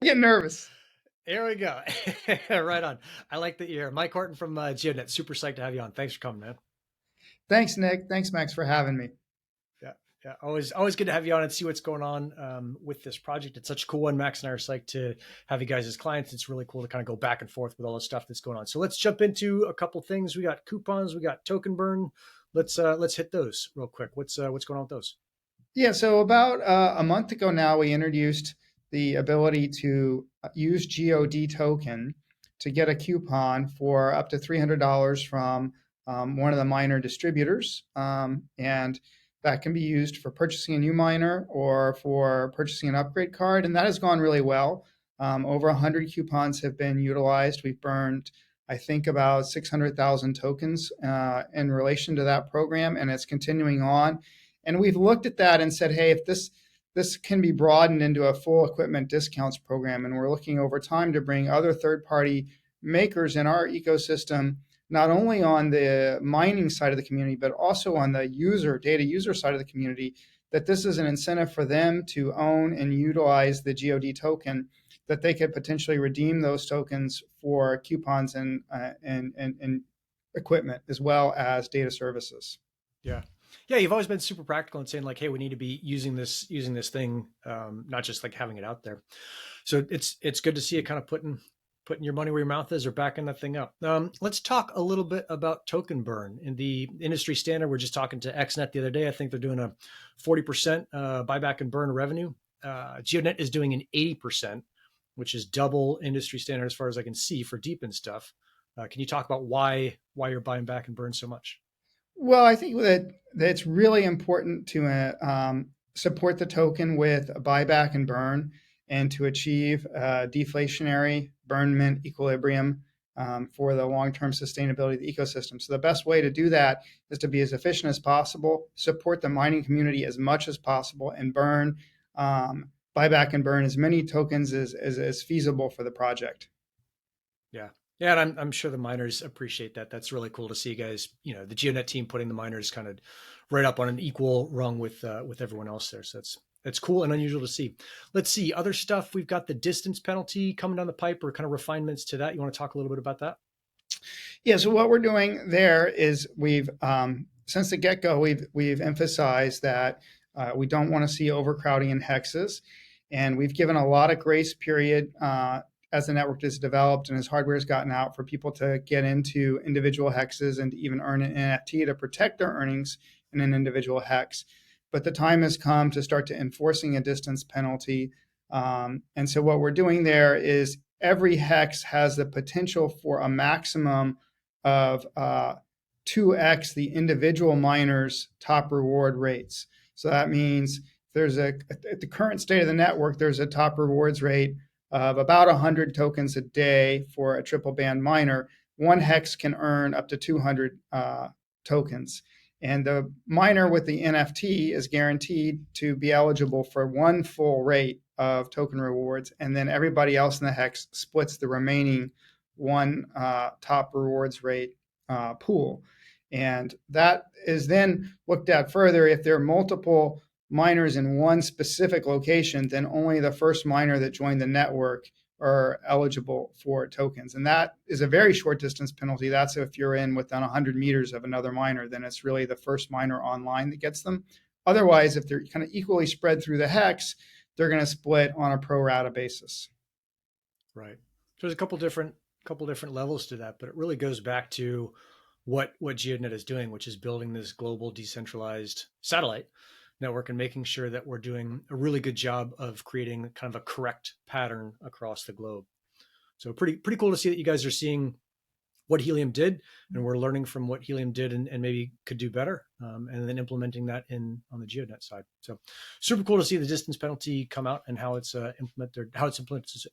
getting nervous. Here we go. Right on. I like that you're here. Mike Horton from GeoDNet. Super psyched to have you on. Thanks for coming, man. Thanks, Nick. Thanks, Max, for having me. Yeah, yeah. Always good to have you on and see what's going on with this project. It's such a cool one. Max and I are psyched to have you guys as clients. It's really cool to kind of go back and forth with all the stuff that's going on. So let's jump into a couple things. We got coupons. We got token burn. Let's hit those real quick. What's going on with those? Yeah, so about a month ago now, we introduced the ability to use GOD token to get a coupon for up to $300 from one of the miner distributors. And that can be used for purchasing a new miner or for purchasing an upgrade card. And that has gone really well. Over 100 coupons have been utilized. We've burned, I think, about 600,000 tokens in relation to that program, and it's continuing on. And we've looked at that and said, hey, if this can be broadened into a full equipment discounts program, and we're looking over time to bring other third-party makers in our ecosystem, not only on the mining side of the community, but also on the data user side of the community, that this is an incentive for them to own and utilize the GOD token, that they could potentially redeem those tokens for coupons and equipment as well as data services. Yeah. Yeah, you've always been super practical and saying like, hey, we need to be using this thing, not just like having it out there. So it's good to see it kind of putting your money where your mouth is or backing that thing up. Let's talk a little bit about token burn in the industry standard. We're just talking to XNet the other day. I think they're doing a 40% buyback and burn revenue. GeoDNet is doing an 80%, which is double industry standard as far as I can see for DePIN stuff. Can you talk about why you're buying back and burn so much? Well, I think that it's really important to support the token with a buyback and burn, and to achieve deflationary burn mint equilibrium for the long-term sustainability of the ecosystem. So the best way to do that is to be as efficient as possible, support the mining community as much as possible, and buyback and burn as many tokens as feasible for the project. Yeah. Yeah, and I'm sure the miners appreciate that. That's really cool to see, guys. You know, the GeoNet team putting the miners kind of right up on an equal rung with everyone else there. So that's cool and unusual to see. Let's see other stuff. We've got the distance penalty coming down the pipe, or kind of refinements to that. You want to talk a little bit about that? Yeah, so what we're doing there is we've since the get-go we've emphasized that we don't want to see overcrowding in hexes, and we've given a lot of grace period as the network is developed and as hardware has gotten out for people to get into individual hexes and to even earn an NFT to protect their earnings in an individual hex. But the time has come to start to enforcing a distance penalty. And so what we're doing there is every hex has the potential for a maximum of 2x the individual miner's top reward rates. So that means at the current state of the network, there's a top rewards rate of about 100 tokens a day for a triple band miner. One hex can earn up to 200 tokens. And the miner with the NFT is guaranteed to be eligible for one full rate of token rewards. And then everybody else in the hex splits the remaining one top rewards rate pool. And that is then looked at further. If there are multiple miners in one specific location, then only the first miner that joined the network are eligible for tokens. And that is a very short distance penalty. That's if you're in within 100 meters of another miner, then it's really the first miner online that gets them. Otherwise, if they're kind of equally spread through the hex, they're going to split on a pro rata basis. Right. So there's a couple different levels to that, but it really goes back to what GeoDNet is doing, which is building this global decentralized satellite network and making sure that we're doing a really good job of creating kind of a correct pattern across the globe. So pretty cool to see that you guys are seeing what Helium did, and we're learning from what Helium did and maybe could do better, and then implementing that in on the GeoDNet side. So super cool to see the distance penalty come out and how it's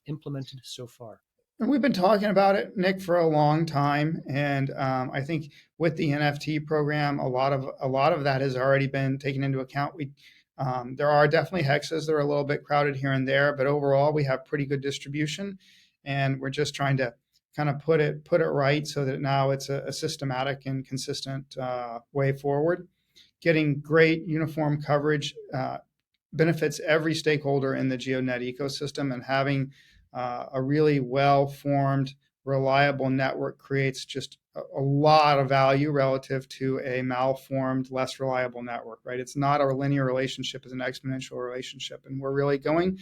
implemented so far. And we've been talking about it, Nick, for a long time, and I think with the NFT program, a lot of that has already been taken into account. There are definitely hexes that are a little bit crowded here and there, but overall we have pretty good distribution, and we're just trying to kind of put it right so that now it's a systematic and consistent way forward. Getting great uniform coverage benefits every stakeholder in the GeoNet ecosystem, and having a really well-formed, reliable network creates just a lot of value relative to a malformed, less reliable network, right? It's not a linear relationship, it's an exponential relationship. And we're really going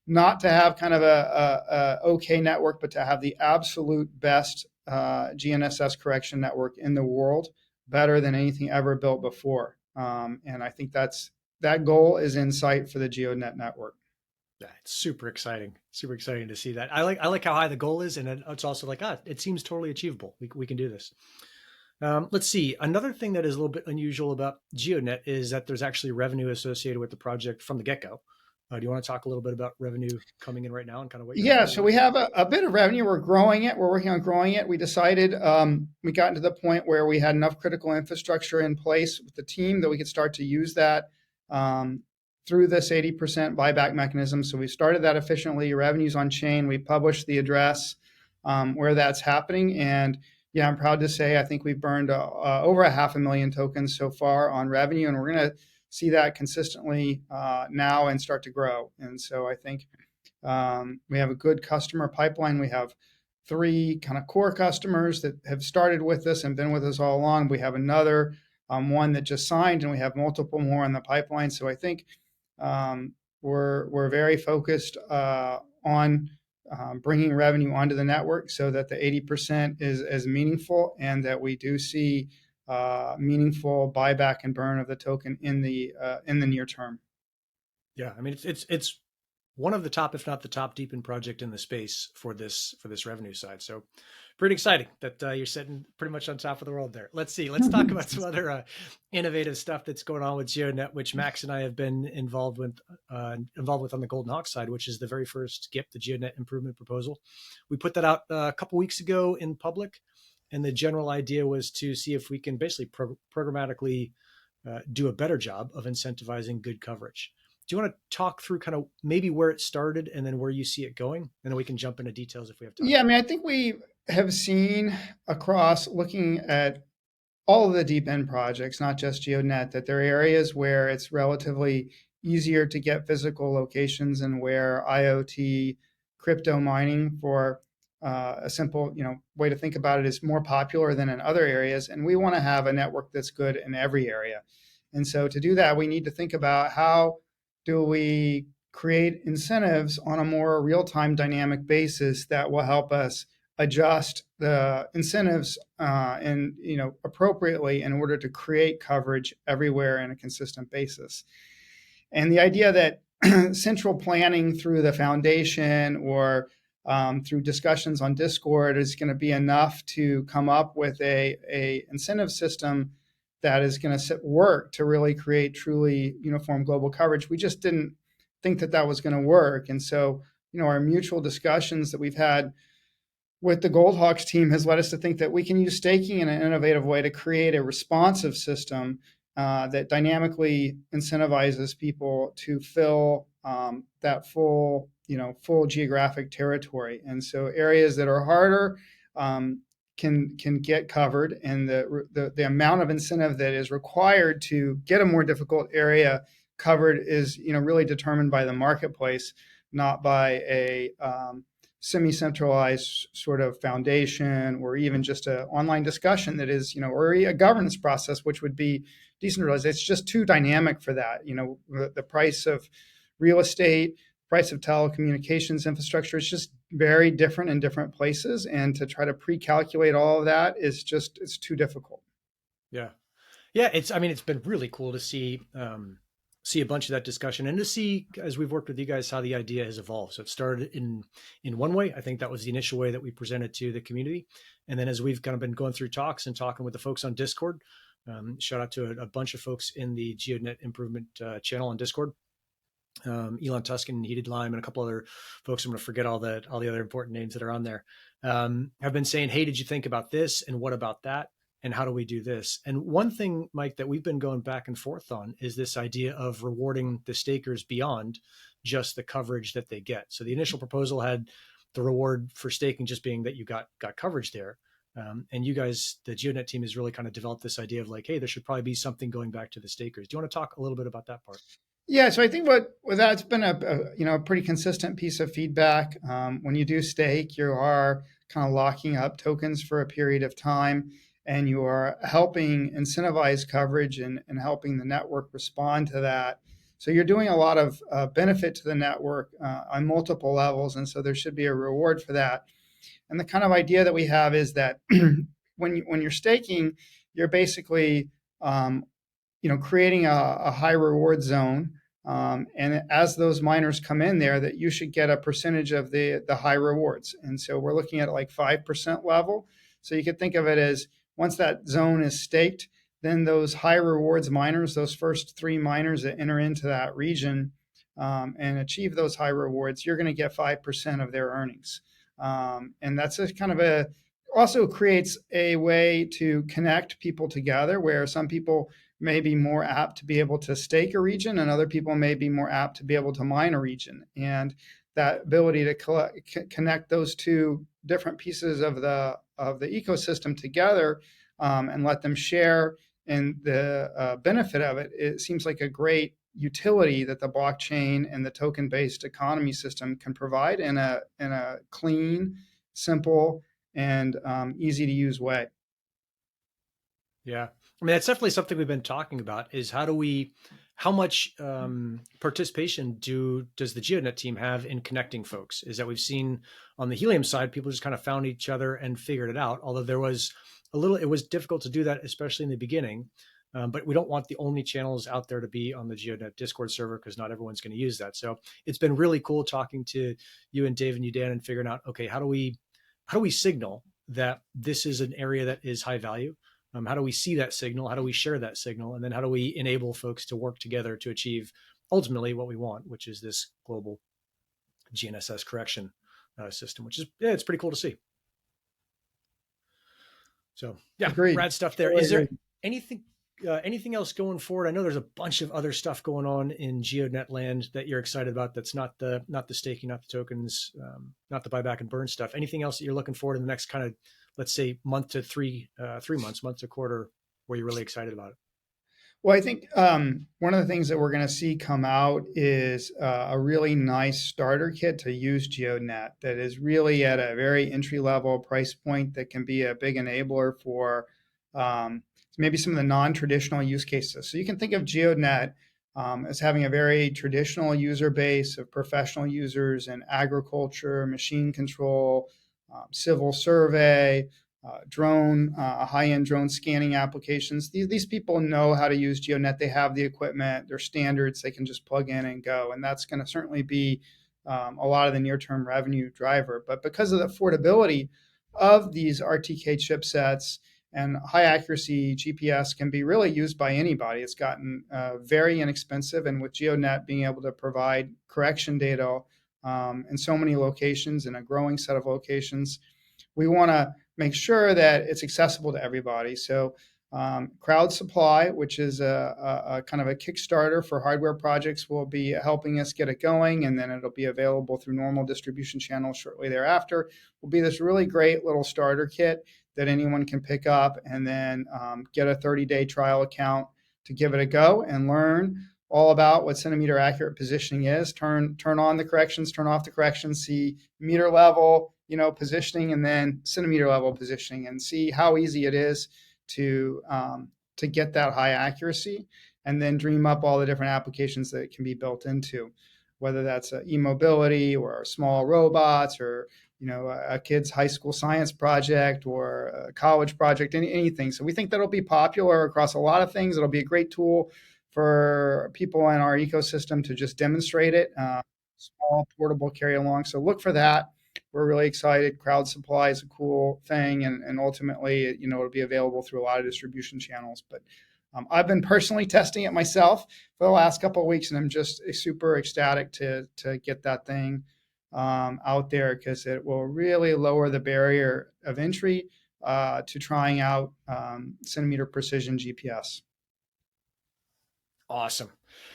not to have kind of a okay network, but to have the absolute best GNSS correction network in the world, better than anything ever built before. And I think that goal is in sight for the GeoDNet network. Yeah, it's super exciting to see that. I like how high the goal is, and it's also like, it seems totally achievable. We can do this. Let's see. Another thing that is a little bit unusual about GeoDNet is that there's actually revenue associated with the project from the get-go. Do you want to talk a little bit about revenue coming in right now and kind of what you're Yeah, looking so for? we have a bit of revenue. We're growing it. We're working on growing it. We decided we got to the point where we had enough critical infrastructure in place with the team that we could start to use that um, through this 80% buyback mechanism. So we started that efficiently. Revenues on chain. We published the address where that's happening. And yeah, I'm proud to say I think we've burned over 500,000 tokens so far on revenue. And we're going to see that consistently now and start to grow. And so I think we have a good customer pipeline. We have 3 kind of core customers that have started with us and been with us all along. We have another one that just signed, and we have multiple more in the pipeline. So I think we're very focused on bringing revenue onto the network so that the 80% is meaningful, and that we do see meaningful buyback and burn of the token in the near term. Yeah, I mean it's one of the top, if not the top, DePIN project in the space for this revenue side. So pretty exciting that you're sitting pretty much on top of the world there. Let's see. Let's talk about some other innovative stuff that's going on with GeoDNet, which Max and I have been involved with on the GEODNET side, which is the very first GIP, the GeoDNet improvement proposal. We put that out a couple weeks ago in public, and the general idea was to see if we can basically programmatically do a better job of incentivizing good coverage. Do you want to talk through kind of maybe where it started and then where you see it going? And then we can jump into details if we have time. Yeah, I mean, I think we have seen across looking at all of the deep end projects, not just GeoDNet, that there are areas where it's relatively easier to get physical locations, and where IoT crypto mining for a simple, way to think about it is more popular than in other areas. And we want to have a network that's good in every area. And so to do that, we need to think about how do we create incentives on a more real-time dynamic basis that will help us adjust the incentives and appropriately in order to create coverage everywhere in a consistent basis. And the idea that central planning through the foundation or through discussions on Discord is going to be enough to come up with a incentive system that is going to work to really create truly uniform global coverage. We just didn't think that was going to work. And so, our mutual discussions that we've had with the Goldhawks team has led us to think that we can use staking in an innovative way to create a responsive system that dynamically incentivizes people to fill that full geographic territory. And so areas that are harder can get covered, and the amount of incentive that is required to get a more difficult area covered is really determined by the marketplace, not by a semi-centralized sort of foundation, or even just an online discussion that is, or a governance process, which would be decentralized. It's just too dynamic for that. The price of real estate, price of telecommunications infrastructure is just very different in different places. And to try to pre-calculate all of that it's too difficult. Yeah. Yeah. It's been really cool to see a bunch of that discussion, and to see, as we've worked with you guys, how the idea has evolved. So it started in one way. I think that was the initial way that we presented to the community. And then as we've kind of been going through talks and talking with the folks on Discord, shout out to a bunch of folks in the GeoDNet improvement channel on Discord. Elon Tuscan, Heated Lime, and a couple other folks. I'm going to forget all the other important names that are on there. Have been saying, hey, did you think about this? And what about that? And how do we do this? And one thing, Mike, that we've been going back and forth on is this idea of rewarding the stakers beyond just the coverage that they get. So the initial proposal had the reward for staking just being that you got coverage there. And you guys, the GeoDNet team, has really kind of developed this idea of like, hey, there should probably be something going back to the stakers. Do you want to talk a little bit about that part? Yeah, so I think what that's been a pretty consistent piece of feedback. When you do stake, you are kind of locking up tokens for a period of time, and you are helping incentivize coverage and helping the network respond to that. So you're doing a lot of benefit to the network on multiple levels, and so there should be a reward for that. And the kind of idea that we have is that when you're staking, you're basically um, creating a high reward zone. And as those miners come in there, that you should get a percentage of the high rewards. And so we're looking at like 5% level. So you could think of it as once that zone is staked, then those high rewards miners, those first three miners that enter into that region and achieve those high rewards, you're going to get 5% of their earnings. And that's a kind of a also creates a way to connect people together where some people may be more apt to be able to stake a region and other people may be more apt to be able to mine a region. And that ability to connect those two different pieces of the ecosystem together and let them share in the benefit of it, it seems like a great utility that the blockchain and the token-based economy system can provide in a clean, simple, and easy to use way. Yeah. I mean, that's definitely something we've been talking about is how much participation does the GeoDNet team have in connecting folks? Is that we've seen on the Helium side, people just kind of found each other and figured it out. Although it was difficult to do that, especially in the beginning. But we don't want the only channels out there to be on the GeoDNet Discord server because not everyone's going to use that. So it's been really cool talking to you and Dave and you, Dan, and figuring out, okay, how do we signal that this is an area that is high value? How do we see that signal? How do we share that signal? And then how do we enable folks to work together to achieve ultimately what we want, which is this global GNSS correction system, which is, yeah, it's pretty cool to see. So yeah, Agreed. rad stuff there. Is there anything else going forward? I know there's a bunch of other stuff going on in GeoDNet land that you're excited about. That's not the staking, not the tokens, not the buyback and burn stuff. Anything else that you're looking forward in the next kind of, let's say, month to 3 months, month to quarter, where you're really excited about it? Well, I think one of the things that we're going to see come out is a really nice starter kit to use GeoDNet that is really at a very entry level price point that can be a big enabler for maybe some of the non-traditional use cases. So you can think of GeoDNet as having a very traditional user base of professional users in agriculture, machine control, civil survey, high-end drone scanning applications. These people know how to use GeoDNet. They have the equipment, their standards. They can just plug in and go, and that's going to certainly be a lot of the near-term revenue driver. But because of the affordability of these RTK chipsets and high accuracy GPS can be really used by anybody. It's gotten very inexpensive, and with GeoDNet being able to provide correction data in so many locations and a growing set of locations, we want to make sure that it's accessible to everybody. So Crowd Supply, which is a kind of a Kickstarter for hardware projects, will be helping us get it going, and then it'll be available through normal distribution channels shortly thereafter. Will be this really great little starter kit that anyone can pick up and then get a 30-day trial account to give it a go and learn all about what centimeter accurate positioning is. Turn on the corrections, turn off the corrections, see meter level, positioning, and then centimeter level positioning, and see how easy it is to get that high accuracy, and then dream up all the different applications that it can be built into, whether that's e-mobility or small robots or a kid's high school science project or a college project, anything. So we think that'll be popular across a lot of things. It'll be a great tool for people in our ecosystem to just demonstrate it. Small, portable, carry along. So look for that. We're really excited. Crowd Supply is a cool thing, and ultimately, it'll be available through a lot of distribution channels. But I've been personally testing it myself for the last couple of weeks, and I'm just super ecstatic to get that thing out there because it will really lower the barrier of entry to trying out centimeter precision GPS. Awesome.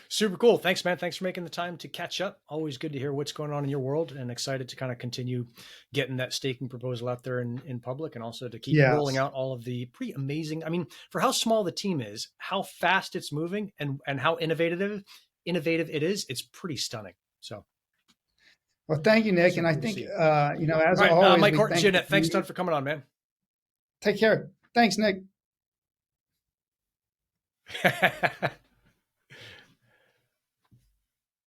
Super cool. Thanks, man. Thanks for making the time to catch up. Always good to hear what's going on in your world, and excited to kind of continue getting that staking proposal out there in public, and also to keep rolling out all of the pretty amazing, I mean, for how small the team is, how fast it's moving and how innovative innovative it is, it's pretty stunning. So, Well, thank you, Nick. super And I cool to think, see. as All right, always, Mike we Horton, thank GeoDNet, thanks a ton for coming on, man. Take care. Thanks, Nick.